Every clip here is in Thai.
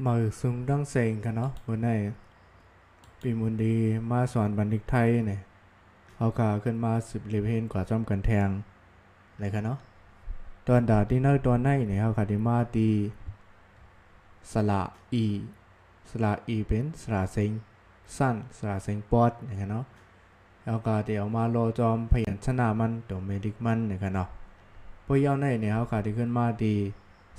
มาซุงดังเซงกันเนาะวันไหนปีมุนดีมาสอนบันทึกไทยเนี่ยเขากาขึ้นมาสิบเลเวนกว่าจอมกันแทงอะไรกันเนาะตอนดาที่นักตอนไหนเนี่ยเขาขาดีมาตีสละอีสละอีเป็นสละเซงสั้นสละเซงปอดเนี่ยเนาะเขากาเดี๋ยวมาโลจอมพยัญชนะมันตัวเมดิกมันเนี่ยเนาะพวกเย้าในเนี่ยเขาขาดีขึ้นมาตี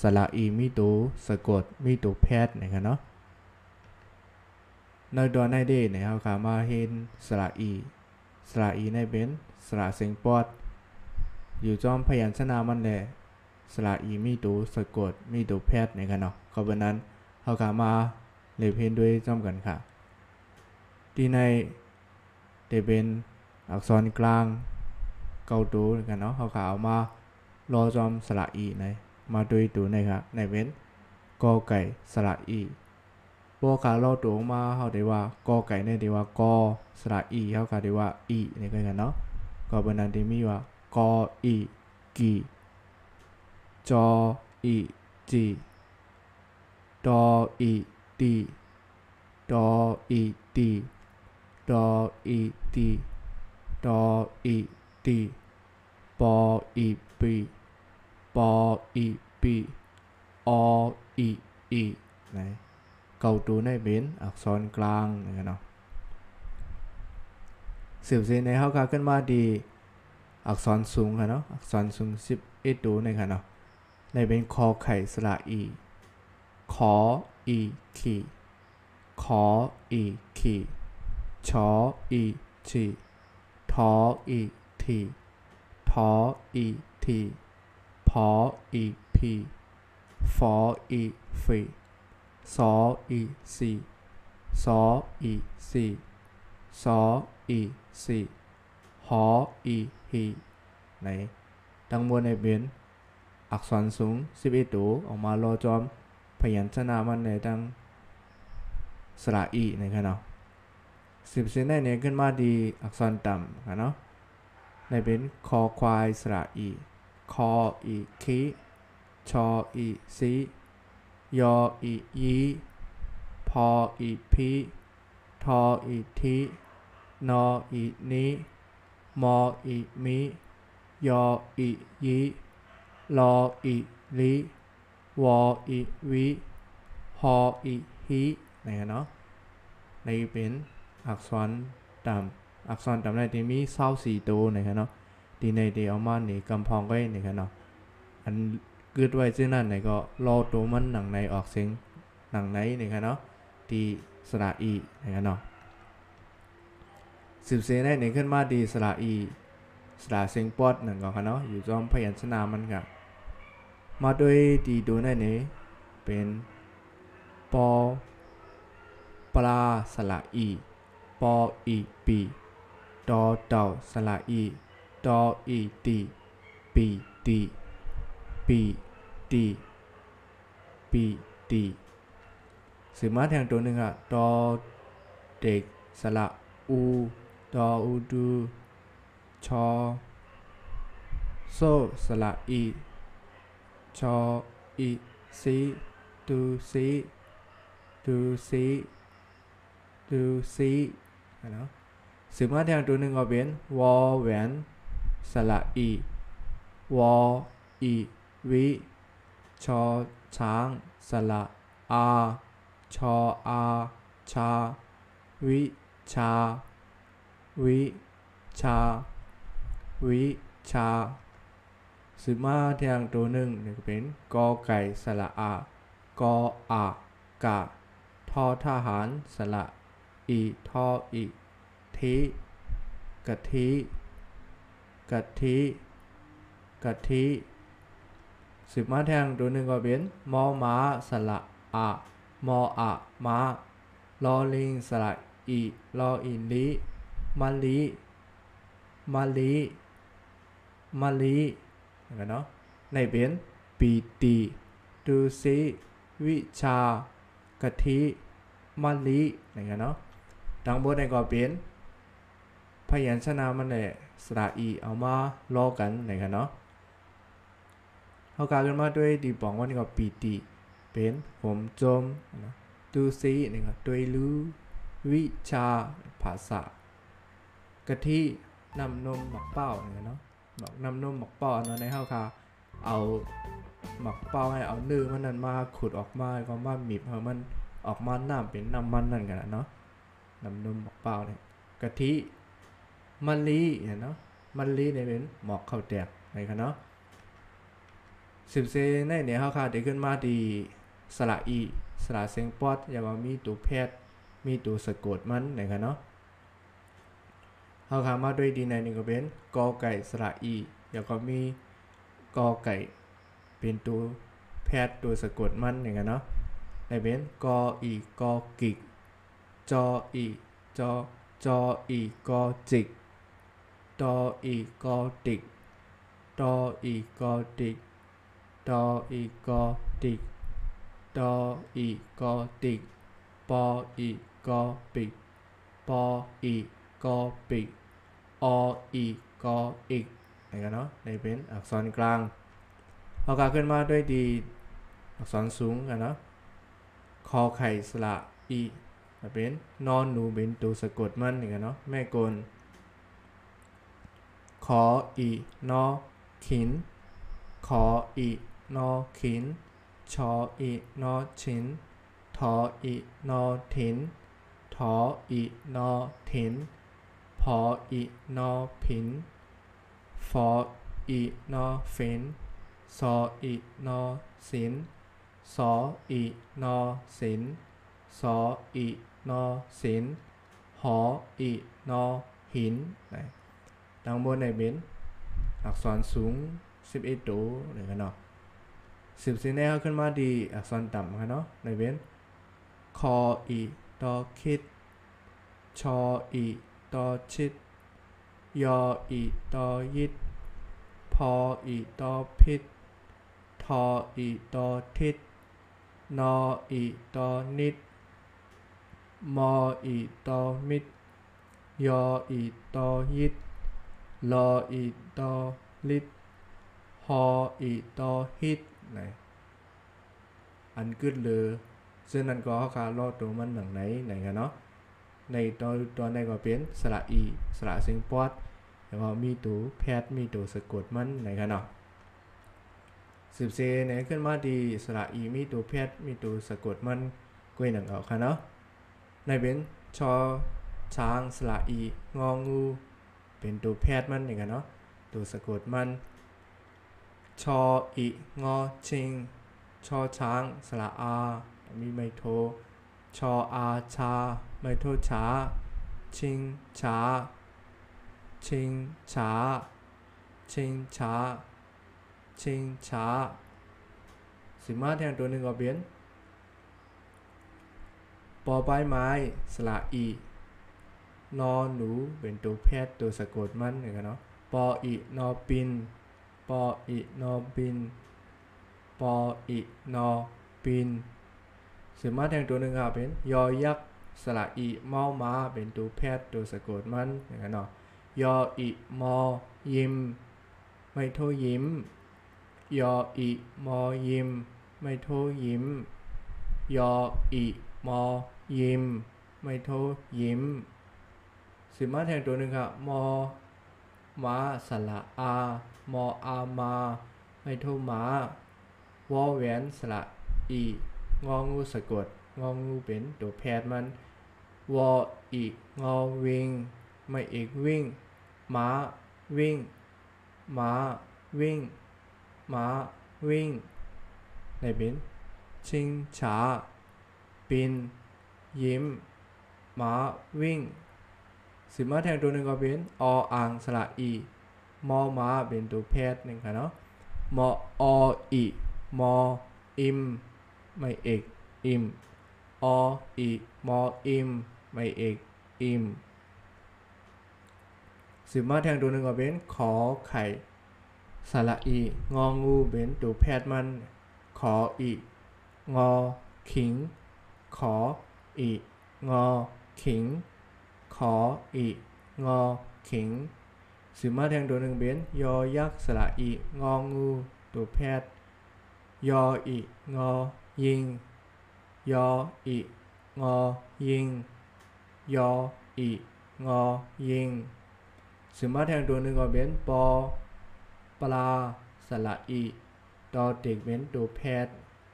สละอีมีตัวสะกดมีตัวแพทย์เนี่ยเนาะในตอนในเดเนี่ยเขาขามาเห็นสระอีในเป็นสระเสียงปอดอยู่จอมพยัญชนะมันแหละสระอีมีตัวสะกดมีตัวแพทย์เนี่ยเนาะก็เป็นนั้นเขาขามาเลยเพ้นด้วยจอมกันค่ะที่ในเดเป็นอักษรกลางเก้าตัวกันเนาะเขาขาเอามารอจอมสระอีในมาด้วยตัวในค่ะในเป็นกอไก่สระอีพวกขาเราตัวมาเขาได้ว่ากอไก่ในเดีว่ากอสระอีเขาขาได้ว่าอีในกันเนาะก็เป็นนั้นที่มีว่ากออีกีจออีจีดออีตีดออีตีดออีตีดออีตีปออีปีปออีปีออีอีไหนเก่าตัวในเป็นอักษรกลางนะครับเนาะสืบเส้นในเขาขึ้นมาดีอักษรสูงค่ะเนาะอักษรสูง11ตัวนะครับเนาะในเป็นคอไข่สระอีขออีขีขออีขีชออีชีทออีทีทออีทีพออีพีฟออีฟีซออีซีซออีซีซออีซีฮออีฮีในทั้งหมดในเป็นอักษรสูง11ตัวออกมารอจอมพยัญชนะมันในทั้งสระอีนะครับเนาะ10เส้นได้เนี่ยขึ้นมาดีอักษรต่ำครับเนาะในเป็นคอควายสระอีคออีคีชออีซียออียีพออีพีทออีทีนออีนี้มออีมียออียีลออีลีวออีวีฮออีฮีนะครับเนาะในเป็นอักษรต่ำในที่มี24ตัวนะครับเนาะที่ในที่เอามานี่กำพองไว้นะครับเนาะอันกึดไว้ซึ่งนั่นในก็รอตัวมันหนังในออกเสียงหนังในนะครับเนาะที่สระอีนะครับเนาะสืบเสียงได้ในขึ้นมาดีสระอีสระเสียงปอดหนึ่งก่อนครับเนาะอยู่จอมพยัญชนะมันครับมาด้วยดีดูในนี้เป็นปอปลาสระอีปออีปีดอเต่าสระอีดออีตีปีตีปีตีปีตีสืบมาแทงตัวหนึ่งอะดอเด็กสระอูดออูดูชอโซสระอีชออีซีดูซีดูซีดูซีเนาะสืบมาแทงตัวหนึ่งก็เป็นวอแหวนสระอีวออีวิชอช้างสระอาชออาชาวิชาวิชาวิชาสืบมาแทงตัวหนึ่งก็เป็นกอไก่สระอากออากะทอทหารสระอีทออีทิกะทิกะทิกะทิสืบมาแทงตัวหนึ่งก็เป็นมอม้าสระอะมออะม้าลอลิงสระอีลออีลิมะลิมะลิมะลินะครับเนาะในเป็นปีติดูซิวิชากะทิมะลินะครับเนาะดังบทในก็เป็นพยัญชนะมันเนี่ยสระอีเอามาล้อกันนะครับเนาะเขากลายกันมาด้วยดีปองว่านี่ก็ปีติ เป็นผมจมนะตูซีนี่ก็ตุยรู้วิชาภาษากะทิน้ำนมหมักเป้าเนี่ยเนาะหมักน้ำนมหมักเป้าเนาะในเฮาค่ะเอาหมักเป้าให้เอาเนื้อมันนั่นมาขุดออกมาก็มาบีบให้มันออกมาน้ำเป็นน้ำมันนั่นกันเนาะน้ำนมหมักเป้าเนี่ยกะทิมะลิเนาะมะลิเนี่ยเป็นหมอกข้าวแตกในกันเนาะ14ในเนี่ยเฮาค่ะได้ขึ้นมาที่สระอีสระเสียงปอดอย่าว่ามีตัวแพทย์มีตัวสะกดมันในกันเนาะเฮาค่ะมาด้วยดีในนี่ก็เป็นกอไก่สระอีแล้วก็มีกอไก่เป็นตัวแพทย์ตัวสะกดมันอย่างเงี้ยเนาะได้เป็นกออีกอกิกจออีจออีกอจิกตออีกอติกตออีกอติกตออีกอติกตออีกอติกปออีกอปิกปออีกอปิกออีกออีกอย่างเงี้ยเนาะได้เป็นอักษรกลางเอาการขึ้นมาด้วยดีอักษรสูงกันเนาะคอไข่สระอีเป็นนอนหนูเป็นตัวสะกดมันอย่างเงี้ยเนาะแม่กลขออีนอขินขออีนอขินชออีนอฉินทออีนอถินทออีนอถินพออีนอผินฟออีนอฟินซออีนอสินสออีนอสินสออีนอสินหออีนอหินดังบนในเบนอักษรสูง11ตัวเลยกันเนาะ14แนวขึ้นมาดีอักษรต่ำกันเนาะในเบนคออีตอคิดชออีตอชิดยออีตอยิดพออีตอพิษทออีตอทิศนออีตอนิดมออีตอมิดยออีตอยิดลออีตอลิดฮออีตอฮิตอันกึดเลยซึ่งนั่นก็เขารอตัวมันหนังไหนกันเนาะในตัวในก็เป็นสระอีสระเสียงปอดแล้วก็มีตัวแพทย์มีตัวสะกดมันไหนกันเนาะ14เนี่ยขึ้นมาดีสระอีมีตัวแพทย์มีตัวสะกดมันก้อยหนังเอาค่ะเนาะในเป็นชอช้างสระอีงองูเป็นตัวแพทย์มันอย่างกันเนาะตัวสะกดมันชออีงอชิงชอช้างสระอามีไม่โทชออาชาไม่โทช้าชิงช้าชิงช้าชิงช้าชิงช้า15แทงตัวหนึ่งก็เป็นปอใบไม้สระอีนอหนูเป็นตัวแพทย์ตัวสะกดมันอย่างเนาะปออีนอปินปออีนอปินปออีนอปิน15แทงตัวหนึ่งก็เป็นยอยักษ์สระอีเมามาเป็นตัวแพทย์ตัวสะกดมันอย่างเนาะยออีมอยิมไม่โทยิ้มยออีมอยิมไม่โทยิ้มยออีมอยิมไม่โทยิ้ม15แทงตัวหนึ่งครับมอม้าสระอามออามาไม่โทม้าวอแหวนสระอีงองูสะกดงองูเป็นตัวแพทย์มันวออีงอวิ่งไม่เอกวิ่งม้าวิ่งม้าวิ่งม้าวิ่งในเป็นชิงช้าปินยิ้มม้าวิ่ง15แทงตัวหนึ่งก็เป็นออ่างสระอีมอม้าเป็นตัวแพทย์หนึ่งค่ะเนาะมออีมออิมไม่เอกอิมออีมออิมไม่เอกอิม15แทงตัวหนึ่งก็เป็นขอไข่สระอีงองูเป็นตัวแพทย์มันขออีงอขิงขออีงอขิงขออีงอขิง15แทงตัวหนึ่งเป็นยอยักษ์สระอีงองูตัวแพทย์ยออีงอ ยิงยออีงอยิงยออีงอยิงสมาแทงตัวหนึ่งก็เป็นปอปลาสระอีตอเด็กเป็นตัวแพทย์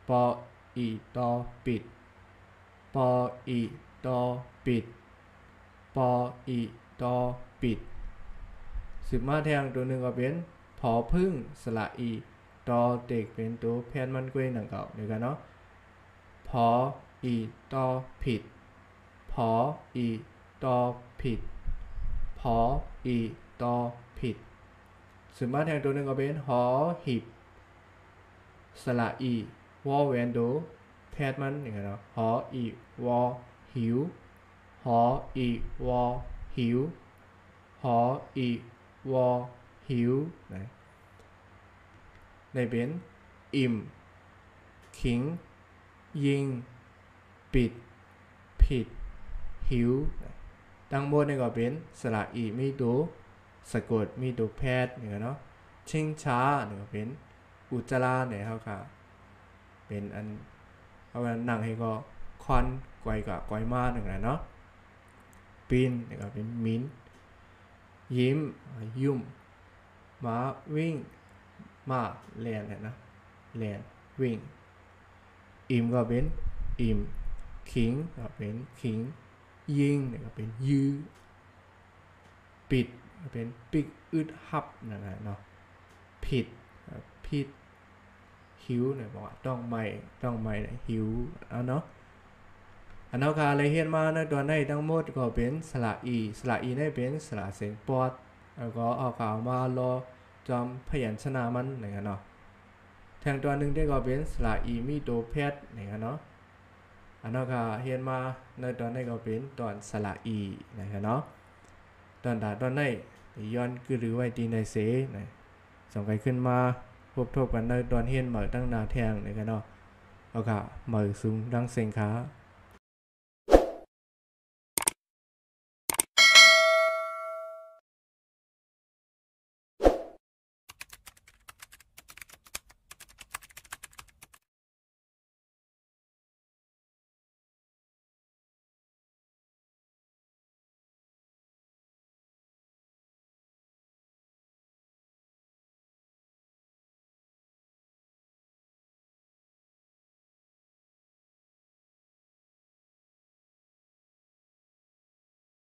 ปออีตอปิดปออีตอปิดปออีตอปิดมาแทงตัวหนึ่งก็เป็นผอพึ่งสระอีตอเด็กเป็นตัวแพทย์มันกล้วยหนังเก่าเดี๋ยวกันเนาะผออีตอผิดผออีตอผิดผออีตอผิดมาแทงตัวหนึ่งก็เป็นหอหีบสระอีวอแวนโดแพทย์มันอย่างเงี้ยเนาะหออีวอหิวหออีวอหิวหออีวอหิวนะในเป็นอิ่มขิงยิงปิดผิดหิวตั้งหมดนี่ก็เป็นสระอีมีตัวสะกดมีตัวแพทย์อย่างเงี้ยเนาะชิงช้าเนี่ยก็เป็นอุจจาระเนี่ยเขาค่ะเป็นอันเอาหนังให้ก็ควันไกวกับไกวมาหนึ่งนะเนาะปีนเนี่ยก็เป็นมิ้นยิ้มยุ่มม้าวิ่งมาแลนเนี่ยนะแลนวิ่งอิ่มก็เป็นอิ่มขิงก็เป็นขิงยิงเนี่ยก็เป็นยื้อปิดก็เป็นปิกอึดหับนั่นแหละเนาะผิดผิดหิวเนี่ยบอกว่าต้องไม่เนี่ยหิวเอาเนาะอันนั้นค่ะอะไรเห็นมาในตัวในทั้งหมดก็เป็นสระอีนี่เป็นสระเสียงปอดแล้วก็เอาข่าวมารอจอมพยัญชนะมันอย่างเงี้ยเนาะแทงตัวหนึ่งได้ก็เป็นสระอีมีตัวแพทย์อย่างเงี้ยเนาะอันนั้นค่ะเห็นมาในตัวในก็เป็นตอนสระอีอย่างเงี้ยเนาะตอนในย้อนคือหรือไว้ตีในเสนะส่งไปขึ้นมาพบทบกันในตอนเห็นเหมือตั้งนาแทงอย่างเงี้ยเนาะเอาค่ะเหมือสูงดังเสียงขา